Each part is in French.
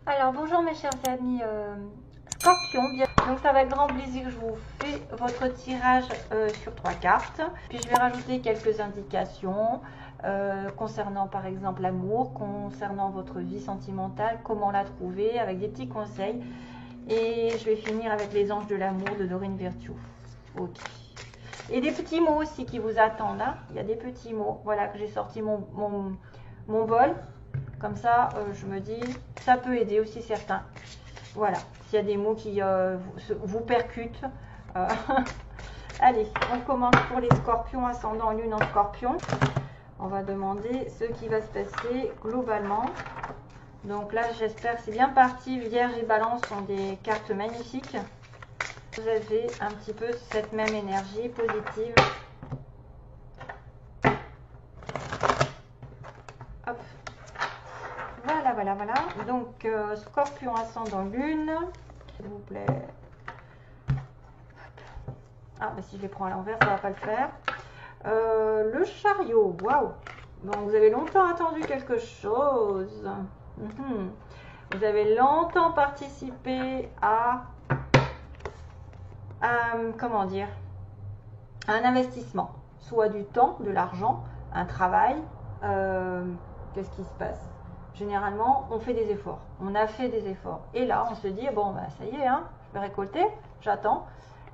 Alors bonjour mes chers amis Scorpion, donc c'est avec grand plaisir que je vous fais votre tirage sur 3 cartes. Puis je vais rajouter quelques indications concernant par exemple l'amour, concernant votre vie sentimentale, comment la trouver, avec des petits conseils. Et je vais finir avec les anges de l'amour de Dorine Virtue. Ok. Et des petits mots aussi qui vous attendent. Hein. Il y a des petits mots. Voilà que j'ai sorti mon bol. Comme ça, je me dis, ça peut aider aussi certains. Voilà, s'il y a des mots qui vous percutent. euh, Allez, on commence pour les scorpions, ascendant lune en scorpion. On va demander ce qui va se passer globalement. Donc là, j'espère que c'est bien parti. Vierge et balance sont des cartes magnifiques. Vous avez un petit peu cette même énergie positive. Hop. Voilà. Donc, scorpion ascendant lune. S'il vous plaît. Ah, bah si je les prends à l'envers, ça va pas le faire. Le chariot, waouh. Donc, vous avez longtemps attendu quelque chose. Vous avez longtemps participé à comment dire, un investissement, soit du temps, de l'argent, un travail. Qu'est-ce qui se passe? Généralement, on fait des efforts. On a fait des efforts. Et là, on se dit, bon, bah, ça y est, hein, je vais récolter, j'attends.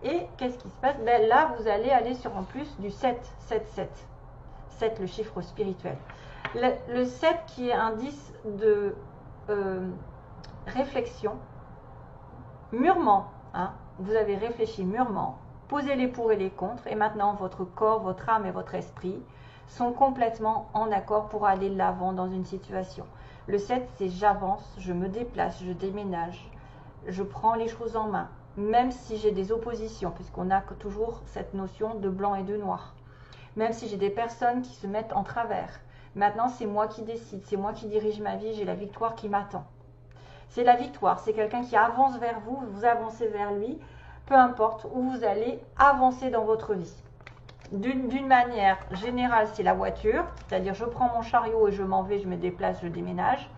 Et qu'est-ce qui se passe? Ben, là, vous allez aller sur en plus du 7, 7, 7. 7, le chiffre spirituel. Le 7 qui est indice de réflexion, mûrement. Hein, vous avez réfléchi mûrement, posé les pour et les contre, et maintenant votre corps, votre âme et votre esprit sont complètement en accord pour aller de l'avant dans une situation. Le 7, c'est j'avance, je me déplace, je déménage, je prends les choses en main, même si j'ai des oppositions, puisqu'on a toujours cette notion de blanc et de noir. Même si j'ai des personnes qui se mettent en travers. Maintenant, c'est moi qui décide, c'est moi qui dirige ma vie, j'ai la victoire qui m'attend. C'est la victoire, c'est quelqu'un qui avance vers vous, vous avancez vers lui, peu importe où vous allez avancer dans votre vie. D'une manière générale, c'est la voiture, c'est-à-dire je prends mon chariot et je m'en vais, je me déplace, je déménage.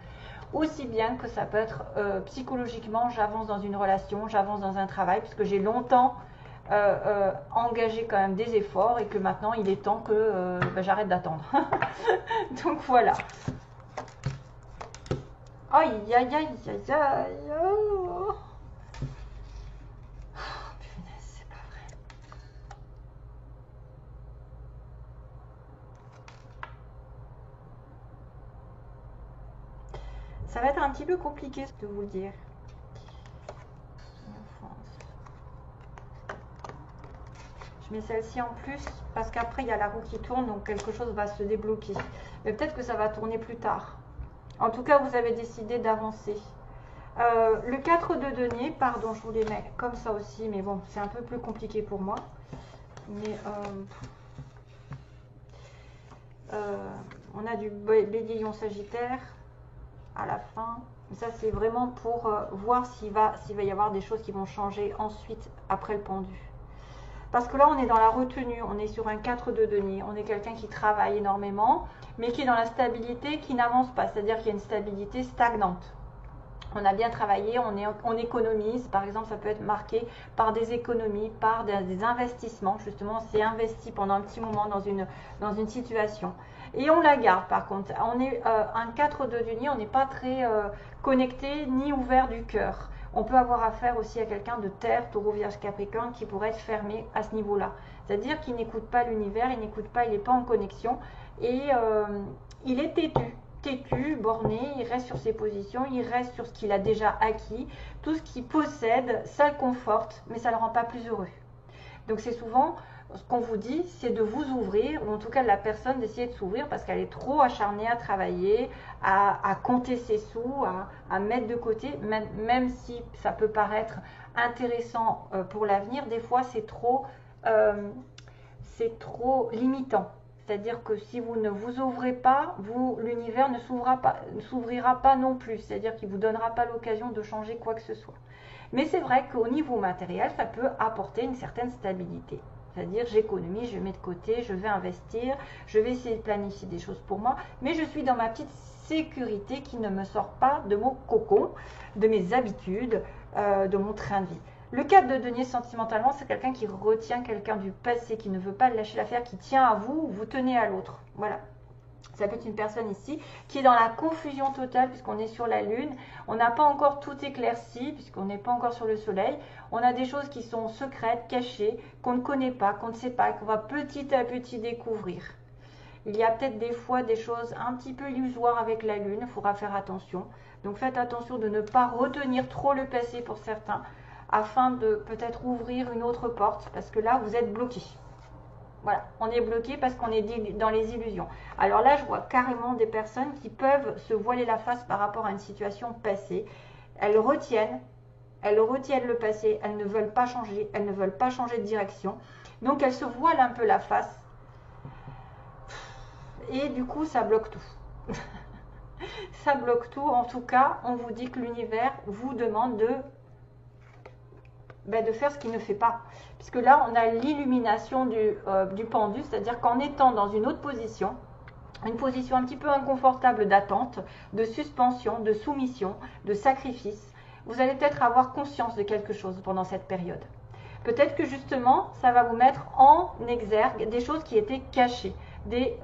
Aussi bien que ça peut être psychologiquement, j'avance dans une relation, j'avance dans un travail, puisque j'ai longtemps engagé quand même des efforts et que maintenant il est temps que j'arrête d'attendre. Donc voilà. Aïe, aïe, aïe, aïe, aïe. Oh. Punaise, c'est pas vrai. Ça va être un petit peu compliqué de vous le dire. Je mets celle-ci en plus parce qu'après il y a la roue qui tourne, donc quelque chose va se débloquer. Mais peut-être que ça va tourner plus tard. En tout cas, vous avez décidé d'avancer. Le 4 de denier, pardon, je vous les mets comme ça aussi, mais bon, c'est un peu plus compliqué pour moi. Mais on a du bélier lion sagittaire à la fin. Ça, c'est vraiment pour voir s'il va y avoir des choses qui vont changer ensuite, après le pendu. Parce que là, on est dans la retenue, on est sur un 4 de denier, on est quelqu'un qui travaille énormément, mais qui est dans la stabilité, qui n'avance pas, c'est-à-dire qu'il y a une stabilité stagnante. On a bien travaillé, on économise, par exemple, ça peut être marqué par des économies, par des investissements, justement, on s'est investi pendant un petit moment dans une situation. Et on la garde, par contre. On est un 4 de denier, on n'est pas très connecté ni ouvert du cœur. On peut avoir affaire aussi à quelqu'un de terre, taureau, vierge, capricorne, qui pourrait être fermé à ce niveau-là. C'est-à-dire qu'il n'écoute pas l'univers, il n'écoute pas, il n'est pas en connexion, et il est têtu, borné, il reste sur ses positions, il reste sur ce qu'il a déjà acquis. Tout ce qu'il possède, ça le conforte, mais ça ne le rend pas plus heureux. Donc c'est souvent, ce qu'on vous dit, c'est de vous ouvrir, ou en tout cas de la personne d'essayer de s'ouvrir parce qu'elle est trop acharnée à travailler, à compter ses sous, à mettre de côté, même si ça peut paraître intéressant pour l'avenir, des fois c'est trop limitant. C'est-à-dire que si vous ne vous ouvrez pas, l'univers ne s'ouvrira pas non plus. C'est-à-dire qu'il ne vous donnera pas l'occasion de changer quoi que ce soit. Mais c'est vrai qu'au niveau matériel, ça peut apporter une certaine stabilité. C'est-à-dire, j'économise, je mets de côté, je vais investir, je vais essayer de planifier des choses pour moi, mais je suis dans ma petite sécurité qui ne me sort pas de mon cocon, de mes habitudes, de mon train de vie. Le 4 de denier sentimentalement, c'est quelqu'un qui retient quelqu'un du passé, qui ne veut pas lâcher l'affaire, qui tient à vous, vous tenez à l'autre. Voilà. Ça peut être une personne ici qui est dans la confusion totale puisqu'on est sur la lune. On n'a pas encore tout éclairci puisqu'on n'est pas encore sur le soleil. On a des choses qui sont secrètes, cachées, qu'on ne connaît pas, qu'on ne sait pas, qu'on va petit à petit découvrir. Il y a peut-être des fois des choses un petit peu illusoires avec la lune, il faudra faire attention. Donc faites attention de ne pas retenir trop le passé pour certains afin de peut-être ouvrir une autre porte parce que là vous êtes bloqué. Voilà, on est bloqué parce qu'on est dans les illusions. Alors là, je vois carrément des personnes qui peuvent se voiler la face par rapport à une situation passée. Elles retiennent le passé, elles ne veulent pas changer, elles ne veulent pas changer de direction. Donc elles se voilent un peu la face. Et du coup, ça bloque tout. Ça bloque tout. En tout cas, on vous dit que l'univers vous demande de faire ce qu'il ne fait pas. Puisque là, on a l'illumination du pendu, c'est-à-dire qu'en étant dans une autre position, une position un petit peu inconfortable d'attente, de suspension, de soumission, de sacrifice, vous allez peut-être avoir conscience de quelque chose pendant cette période. Peut-être que justement, ça va vous mettre en exergue des choses qui étaient cachées, des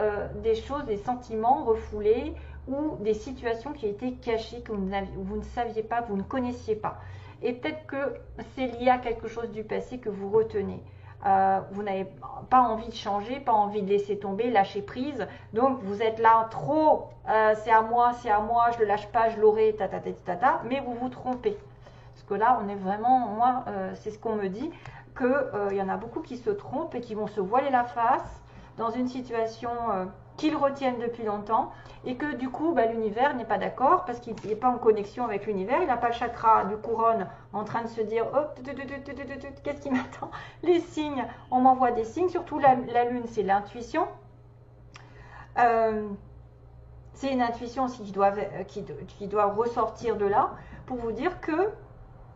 choses, des sentiments refoulés ou des situations qui étaient cachées que vous ne saviez pas, vous ne connaissiez pas. Et peut-être que c'est lié à quelque chose du passé que vous retenez. Vous n'avez pas envie de changer, pas envie de laisser tomber, lâcher prise. Donc vous êtes là trop, c'est à moi, je le lâche pas, je l'aurai, mais vous vous trompez. Parce que là, on est vraiment, moi, c'est ce qu'on me dit, qu'il y en a beaucoup qui se trompent et qui vont se voiler la face dans une situation qu'ils retiennent depuis longtemps et que du coup l'univers n'est pas d'accord parce qu'il n'est pas en connexion avec l'univers, il n'a pas le chakra du couronne en train de se dire oh, qu'est-ce qui m'attend, les signes, on m'envoie des signes, surtout la lune c'est l'intuition, c'est une intuition aussi qui doit ressortir de là pour vous dire que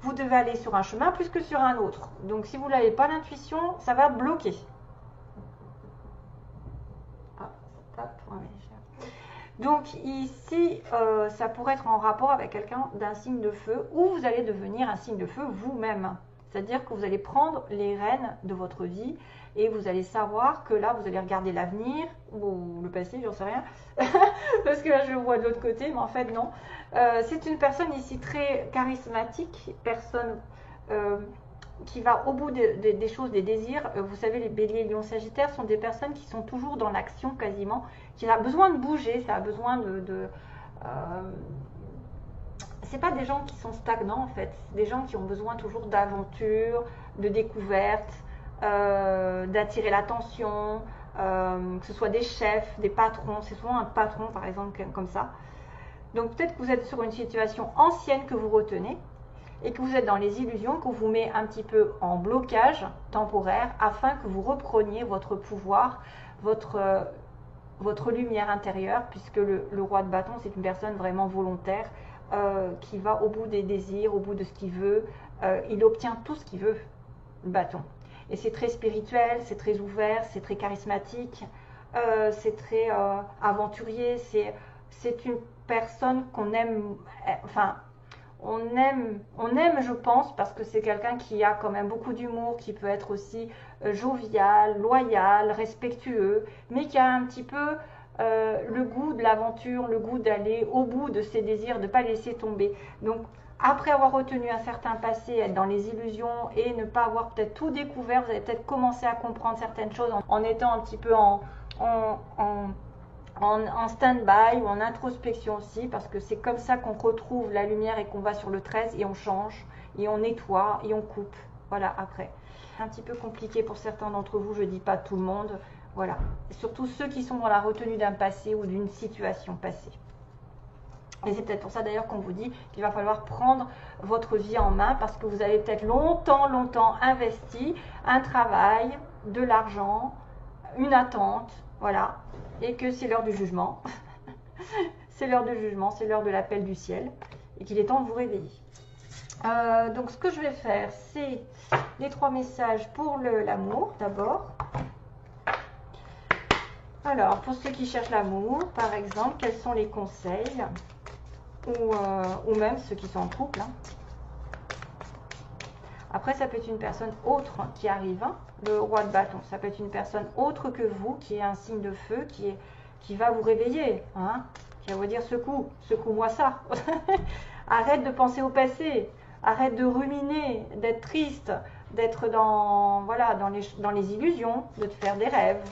vous devez aller sur un chemin plus que sur un autre. Donc si vous n'avez pas l'intuition, ça va bloquer. Donc ici, ça pourrait être en rapport avec quelqu'un d'un signe de feu ou vous allez devenir un signe de feu vous-même. C'est-à-dire que vous allez prendre les rênes de votre vie et vous allez savoir que là, vous allez regarder l'avenir ou le passé, j'en sais rien. Parce que là, je le vois de l'autre côté, mais en fait, non. C'est une personne ici très charismatique, personne qui va au bout des choses, des désirs. Vous savez, les béliers, lions, sagittaires sont des personnes qui sont toujours dans l'action quasiment, qui a besoin de bouger, ça a besoin c'est pas des gens qui sont stagnants en fait, c'est des gens qui ont besoin toujours d'aventure, de découverte, d'attirer l'attention, que ce soit des chefs, des patrons, c'est souvent un patron par exemple comme ça. Donc peut-être que vous êtes sur une situation ancienne que vous retenez, et que vous êtes dans les illusions, qu'on vous met un petit peu en blocage temporaire afin que vous repreniez votre pouvoir, votre lumière intérieure, puisque le roi de bâton, c'est une personne vraiment volontaire qui va au bout des désirs, au bout de ce qu'il veut. Il obtient tout ce qu'il veut, le bâton. Et c'est très spirituel, c'est très ouvert, c'est très charismatique, c'est très aventurier, c'est une personne qu'on aime, enfin, on aime, je pense, parce que c'est quelqu'un qui a quand même beaucoup d'humour, qui peut être aussi jovial, loyal, respectueux, mais qui a un petit peu le goût de l'aventure, le goût d'aller au bout de ses désirs, de ne pas laisser tomber. Donc, après avoir retenu un certain passé, être dans les illusions et ne pas avoir peut-être tout découvert, vous allez peut-être commencer à comprendre certaines choses en étant un petit peu en stand-by ou en introspection aussi, parce que c'est comme ça qu'on retrouve la lumière et qu'on va sur le 13 et on change, et on nettoie, et on coupe. Voilà, après. C'est un petit peu compliqué pour certains d'entre vous, je ne dis pas tout le monde. Voilà. Et surtout ceux qui sont dans la retenue d'un passé ou d'une situation passée. Et c'est peut-être pour ça d'ailleurs qu'on vous dit qu'il va falloir prendre votre vie en main, parce que vous avez peut-être longtemps investi un travail, de l'argent, une attente, voilà, et que c'est l'heure du jugement. C'est l'heure du jugement, c'est l'heure de l'appel du ciel, et qu'il est temps de vous réveiller. Donc ce que je vais faire, c'est les 3 messages pour l'amour d'abord. Alors, pour ceux qui cherchent l'amour, par exemple, quels sont les conseils ou même ceux qui sont en couple. Hein. Après, ça peut être une personne autre qui arrive, hein, le roi de bâton. Ça peut être une personne autre que vous, qui est un signe de feu, qui va vous réveiller, hein, qui va vous dire secoue-moi ça. Arrête de penser au passé, arrête de ruminer, d'être triste, d'être dans, voilà, dans les illusions, de te faire des rêves.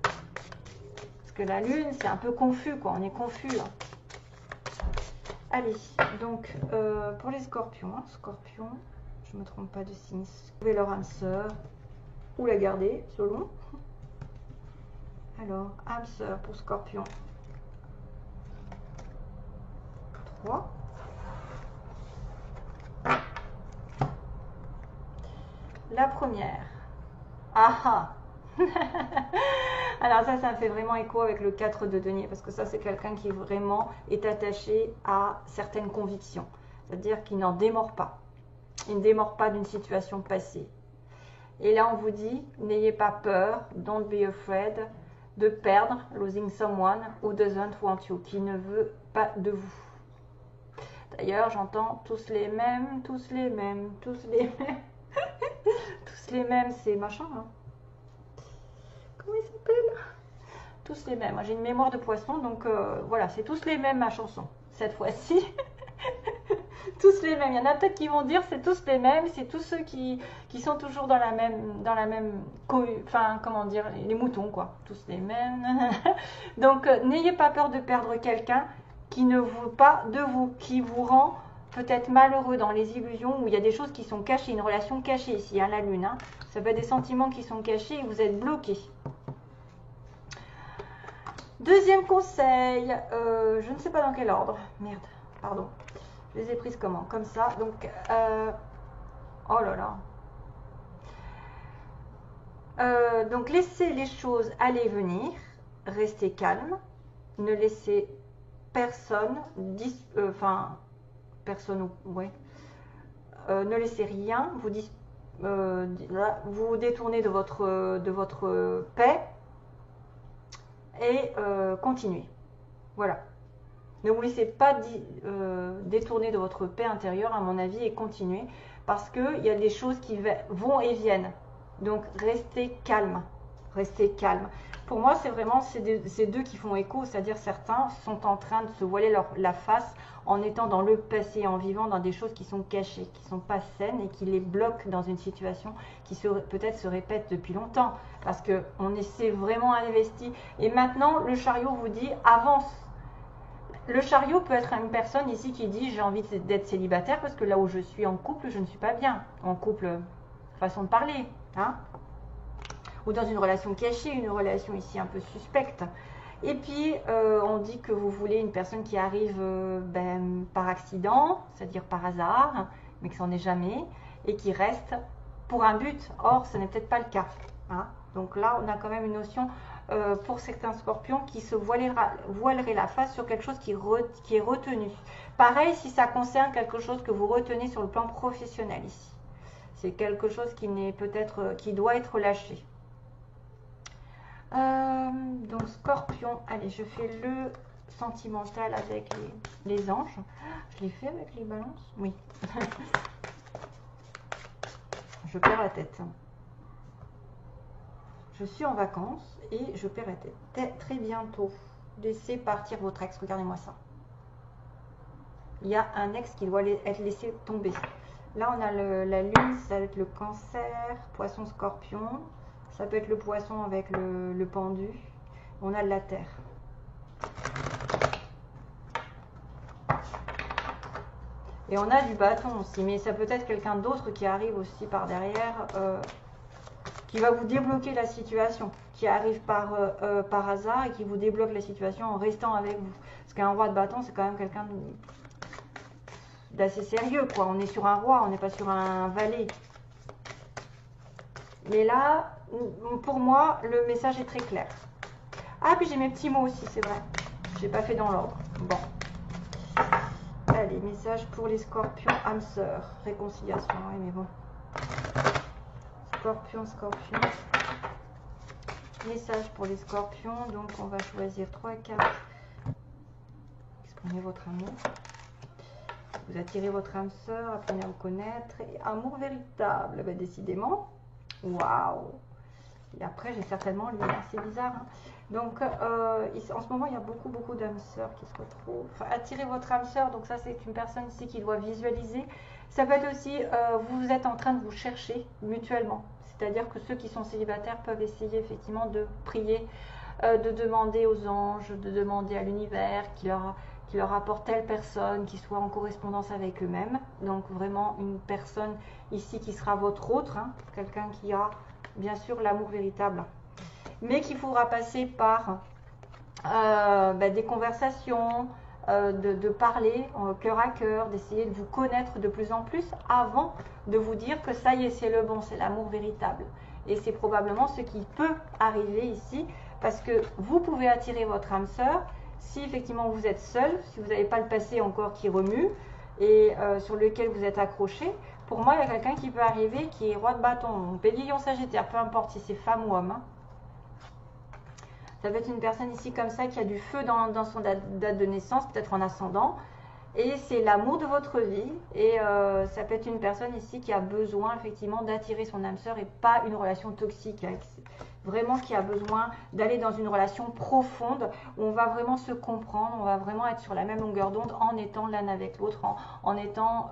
Parce que la lune, c'est un peu confus, quoi. On est confus. Hein. Allez, donc pour les scorpions, hein, scorpions, je ne me trompe pas de signe, trouvez leur âme sœur ou la garder, selon. Alors, âme sœur pour scorpion, 3. La première. Ah ah. Alors ça me fait vraiment écho avec le 4 de denier, parce que ça, c'est quelqu'un qui vraiment est attaché à certaines convictions. C'est-à-dire qu'il n'en démord pas. Il ne démord pas d'une situation passée. Et là, on vous dit, n'ayez pas peur, don't be afraid, de perdre, losing someone who doesn't want you, qui ne veut pas de vous. D'ailleurs, j'entends tous les mêmes, tous les mêmes, tous les mêmes. Tous les mêmes, c'est machin, hein. Comment il s'appelle? Tous les mêmes. J'ai une mémoire de poisson, donc voilà, c'est tous les mêmes ma chanson, cette fois-ci. Tous les mêmes. Il y en a peut-être qui vont dire c'est tous les mêmes, c'est tous ceux qui sont toujours dans la même enfin, comment dire, les moutons, quoi. Tous les mêmes. Donc, n'ayez pas peur de perdre quelqu'un qui ne veut pas de vous, qui vous rend peut-être malheureux dans les illusions où il y a des choses qui sont cachées, une relation cachée ici, hein, la lune. Hein. Ça peut être des sentiments qui sont cachés et vous êtes bloqué. Deuxième conseil, je ne sais pas dans quel ordre. Merde, pardon. Je les ai prises comment? Comme ça. Donc, oh là là. Donc, laissez les choses aller venir. Restez calme. Ne laissez personne, ouais. Ne laissez rien vous détourner de votre paix et continuez. Voilà. Ne vous laissez pas détourner de votre paix intérieure, à mon avis, et continuez. Parce qu'il y a des choses qui vont et viennent. Donc, restez calme. Restez calme. Pour moi, c'est vraiment ces deux qui font écho. C'est-à-dire, certains sont en train de se voiler la face en étant dans le passé, en vivant dans des choses qui sont cachées, qui ne sont pas saines et qui les bloquent dans une situation qui peut-être se répète depuis longtemps. Parce qu'on essaie vraiment à investir. Et maintenant, le chariot vous dit, avance. Le chariot peut être une personne ici qui dit j'ai envie d'être célibataire parce que là où je suis en couple, je ne suis pas bien. En couple, façon de parler. Hein, ou dans une relation cachée, une relation ici un peu suspecte. Et puis, on dit que vous voulez une personne qui arrive par accident, c'est-à-dire par hasard, mais que ça n'en est jamais, et qui reste pour un but. Or, ce n'est peut-être pas le cas. Hein. Donc là, on a quand même une notion... pour certains scorpions qui se voileraient la face sur quelque chose qui est retenu. Pareil si ça concerne quelque chose que vous retenez sur le plan professionnel ici. C'est quelque chose qui n'est peut-être qui doit être lâché. Donc scorpion, allez, je fais le sentimental avec les anges. Je l'ai fait avec les balances? Oui. Je perds la tête. Je suis en vacances et je perds la tête. Très bientôt. Laissez partir votre ex. Regardez-moi ça. Il y a un ex qui doit être laissé tomber. Là, on a la lune, ça va être le cancer, poisson, scorpion. Ça peut être le poisson avec le pendu. On a la terre. Et on a du bâton aussi. Mais ça peut être quelqu'un d'autre qui arrive aussi par derrière. Qui va vous débloquer la situation, qui arrive par hasard et qui vous débloque la situation en restant avec vous. Parce qu'un roi de bâton, c'est quand même quelqu'un d'assez sérieux, quoi. On est sur un roi, on n'est pas sur un valet. Mais là, pour moi, le message est très clair. Ah, puis j'ai mes petits mots aussi, c'est vrai. Je n'ai pas fait dans l'ordre. Bon. Allez, mes message pour les scorpions, âme sœur, réconciliation, ouais, mais bon. Scorpion, scorpion. Message pour les scorpions, donc on va choisir 3 cartes. Exprimez votre amour. Vous attirez votre âme sœur, apprenez à vous connaître. Et amour véritable, bah, décidément. Waouh! Et après, j'ai certainement lu, c'est bizarre. Hein. Donc, en ce moment, il y a beaucoup d'âmes sœurs qui se retrouvent. Enfin, attirez votre âme sœur, donc ça, c'est une personne ici qui doit visualiser. Ça peut être aussi, vous êtes en train de vous chercher mutuellement. C'est-à-dire que ceux qui sont célibataires peuvent essayer effectivement de prier, de demander aux anges, de demander à l'univers qui leur apporte telle personne qui soit en correspondance avec eux-mêmes. Donc vraiment une personne ici qui sera votre autre, hein, quelqu'un qui a bien sûr l'amour véritable. Mais qu'il faudra passer par des conversations, de parler cœur à cœur, d'essayer de vous connaître de plus en plus avant de vous dire que ça y est, c'est le bon, c'est l'amour véritable. Et c'est probablement ce qui peut arriver ici, parce que vous pouvez attirer votre âme sœur si effectivement vous êtes seul, si vous n'avez pas le passé encore qui remue et sur lequel vous êtes accroché. Pour moi, il y a quelqu'un qui peut arriver qui est roi de bâton, bélier, lion, sagittaire, peu importe si c'est femme ou homme. Hein. Ça peut être une personne ici comme ça qui a du feu dans son date de naissance, peut-être en ascendant. Et c'est l'amour de votre vie. Et ça peut être une personne ici qui a besoin effectivement d'attirer son âme sœur et pas une relation toxique. Vraiment qui a besoin d'aller dans une relation profonde où on va vraiment se comprendre, on va vraiment être sur la même longueur d'onde en étant l'un avec l'autre, en étant...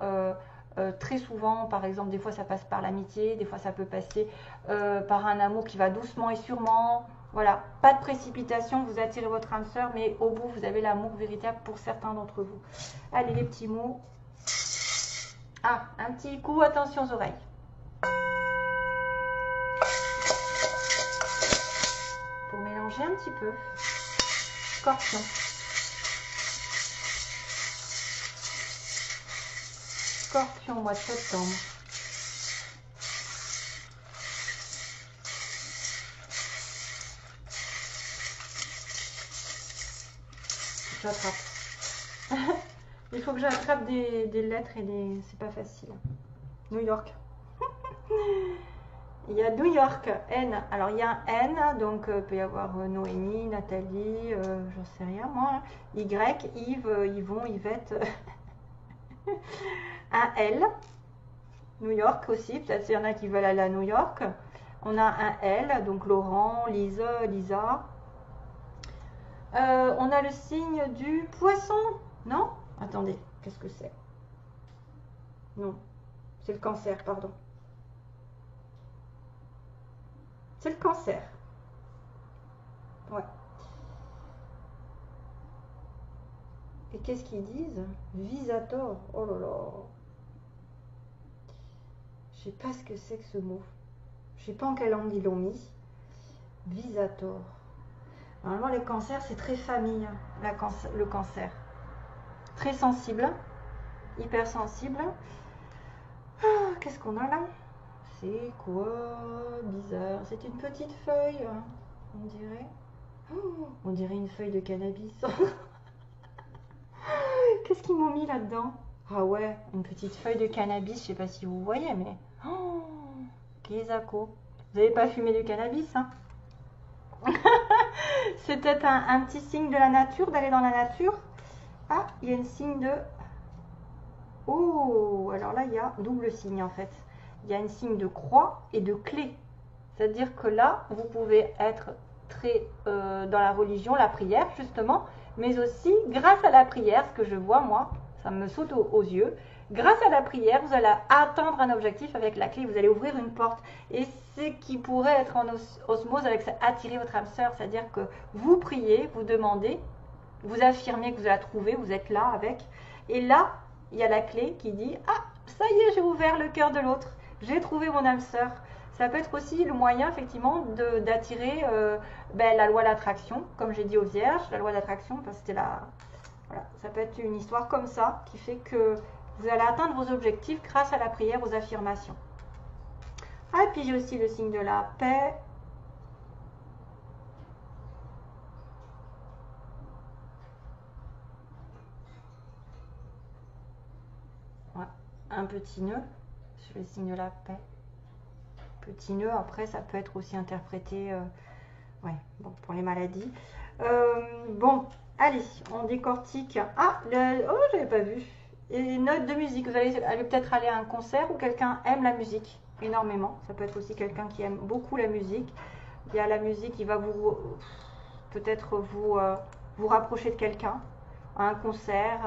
très souvent, par exemple, des fois ça passe par l'amitié, des fois ça peut passer par un amour qui va doucement et sûrement. Voilà, pas de précipitation, vous attirez votre âme sœur, mais au bout, vous avez l'amour véritable pour certains d'entre vous. Allez, les petits mots. Ah, un petit coup, attention aux oreilles. Pour mélanger un petit peu. Scorpion. Scorpion, mois de septembre. J'attrape. Il faut que j'attrape des lettres et des... C'est pas facile. New York. Il y a New York, N. Alors il y a un N, donc il peut y avoir Noémie, Nathalie, j'en sais rien moi. Y, Yves, Yvon, Yvette. Un L. New York aussi, peut-être qu'il y en a qui veulent aller à New York. On a un L, donc Laurent, Lisa, Lisa. On a le signe du poisson, non? Attendez, qu'est-ce que c'est? Non, c'est le cancer, pardon. C'est le cancer. Ouais. Et qu'est-ce qu'ils disent? Visator. Oh là là. Je sais pas ce que c'est que ce mot. Je sais pas en quelle langue ils l'ont mis. Visator. Normalement, les cancers, c'est très famille, le cancer. Très sensible, hypersensible. Ah, qu'est-ce qu'on a là? C'est quoi? Bizarre. C'est une petite feuille, on dirait. Oh, on dirait une feuille de cannabis. Qu'est-ce qu'ils m'ont mis là-dedans? Ah ouais, une petite feuille de cannabis, je sais pas si vous voyez, mais... Oh, Kézako. Vous n'avez pas fumé du cannabis, hein? C'est peut-être un petit signe de la nature, d'aller dans la nature. Ah, il y a un signe de... Oh, alors là, il y a double signe en fait. Il y a un signe de croix et de clé. C'est-à-dire que là, vous pouvez être très dans la religion, la prière justement, mais aussi grâce à la prière, ce que je vois moi, ça me saute aux yeux, grâce à la prière, vous allez atteindre un objectif avec la clé, vous allez ouvrir une porte. Et ce qui pourrait être en osmose avec ça, attirer votre âme sœur, c'est-à-dire que vous priez, vous demandez, vous affirmez que vous la trouvez, vous êtes là avec, et là, il y a la clé qui dit « Ah, ça y est, j'ai ouvert le cœur de l'autre, j'ai trouvé mon âme sœur ». Ça peut être aussi le moyen, effectivement, d'attirer la loi d'attraction, comme j'ai dit aux vierges, la loi d'attraction, parce que c'était la... Voilà, ça peut être une histoire comme ça, qui fait que vous allez atteindre vos objectifs grâce à la prière, aux affirmations. Ah, et puis j'ai aussi le signe de la paix. un petit nœud sur le signe de la paix. Petit nœud, après, ça peut être aussi interprété ouais, bon, pour les maladies. Bon, allez, on décortique. Ah, oh, j'avais pas vu. Et notes de musique. Vous allez peut-être aller à un concert où quelqu'un aime la musique énormément. Ça peut être aussi quelqu'un qui aime beaucoup la musique. Il y a la musique qui va vous peut-être vous rapprocher de quelqu'un à un concert,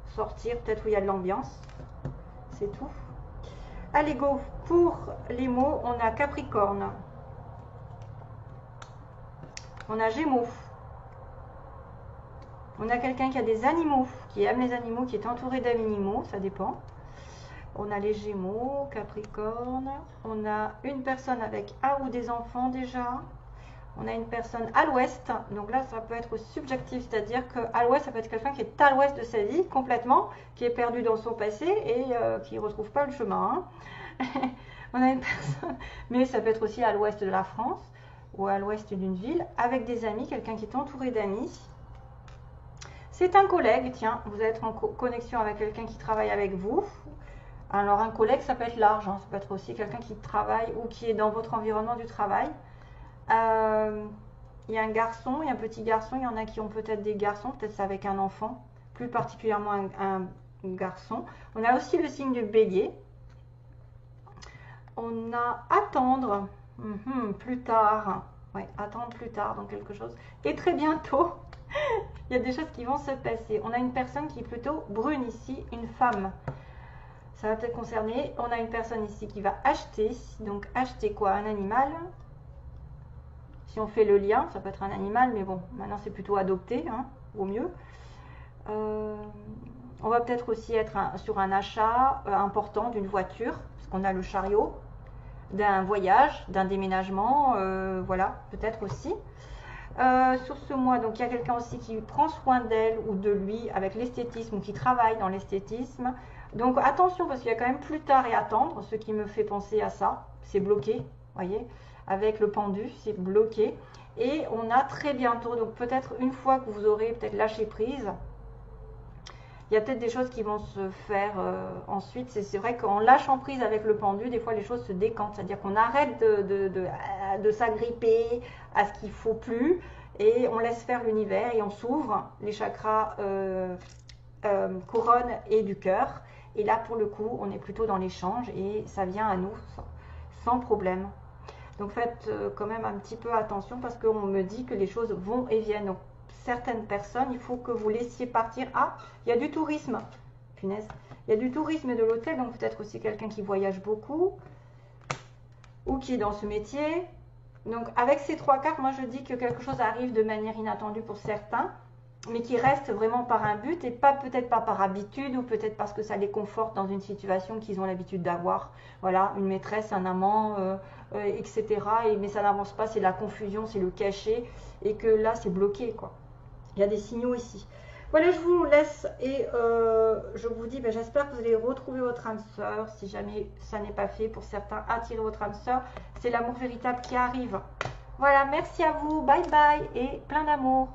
sortir peut-être où il y a de l'ambiance. C'est tout. Allez, go. Pour les mots, on a Capricorne. On a Gémeaux. On a quelqu'un qui a des animaux, qui aime les animaux, qui est entouré d'animaux, ça dépend. On a les Gémeaux, Capricorne. On a une personne avec un ou des enfants déjà. On a une personne à l'ouest. Donc là, ça peut être subjectif, c'est-à-dire qu'à l'ouest, ça peut être quelqu'un qui est à l'ouest de sa vie complètement, qui est perdu dans son passé et qui ne retrouve pas le chemin. Hein. On a une personne, mais ça peut être aussi à l'ouest de la France ou à l'ouest d'une ville, avec des amis, quelqu'un qui est entouré d'amis. C'est un collègue, tiens, vous allez être en connexion avec quelqu'un qui travaille avec vous. Alors un collègue, ça peut être large, hein, ça peut être aussi quelqu'un qui travaille ou qui est dans votre environnement du travail. Il y a un garçon, il y a un petit garçon, il y en a qui ont peut-être des garçons, peut-être c'est avec un enfant, plus particulièrement un garçon. On a aussi le signe du bélier. On a attendre plus tard, ouais, attendre plus tard dans quelque chose. Et très bientôt, il y a des choses qui vont se passer. On a une personne qui est plutôt brune ici, une femme. Ça va peut-être concerner. On a une personne ici qui va acheter. Donc acheter quoi? Un animal. Si on fait le lien, ça peut être un animal, mais bon, maintenant c'est plutôt adopté, hein, au mieux. On va peut-être aussi être sur un achat important d'une voiture, parce qu'on a le chariot, d'un voyage, d'un déménagement, voilà, peut-être aussi. Sur ce mois, donc il y a quelqu'un aussi qui prend soin d'elle ou de lui avec l'esthétisme ou qui travaille dans l'esthétisme. Donc attention parce qu'il y a quand même plus tard et attendre, ce qui me fait penser à ça, c'est bloqué, voyez, avec le pendu, c'est bloqué. Et on a très bientôt, donc peut-être une fois que vous aurez peut-être lâché prise, il y a peut-être des choses qui vont se faire ensuite. C'est vrai qu'en lâchant prise avec le pendu, des fois les choses se décantent. C'est-à-dire qu'on arrête de s'agripper à ce qu'il ne faut plus et on laisse faire l'univers et on s'ouvre les chakras couronne et du cœur. Et là, pour le coup, on est plutôt dans l'échange et ça vient à nous sans problème. Donc faites quand même un petit peu attention parce qu'on me dit que les choses vont et viennent. Donc, certaines personnes, il faut que vous laissiez partir. Ah, il y a du tourisme. Punaise. Il y a du tourisme et de l'hôtel, donc peut-être aussi quelqu'un qui voyage beaucoup ou qui est dans ce métier. Donc avec ces trois cartes, moi je dis que quelque chose arrive de manière inattendue pour certains, mais qui reste vraiment par un but et pas peut-être pas par habitude ou peut-être parce que ça les conforte dans une situation qu'ils ont l'habitude d'avoir. Voilà, une maîtresse, un amant, etc. Mais ça n'avance pas, c'est la confusion, c'est le cachet et que là c'est bloqué quoi. Il y a des signaux ici. Voilà, je vous laisse et je vous dis, j'espère que vous allez retrouver votre âme sœur. Si jamais ça n'est pas fait, pour certains, attirez votre âme sœur. C'est l'amour véritable qui arrive. Voilà, merci à vous. Bye bye et plein d'amour.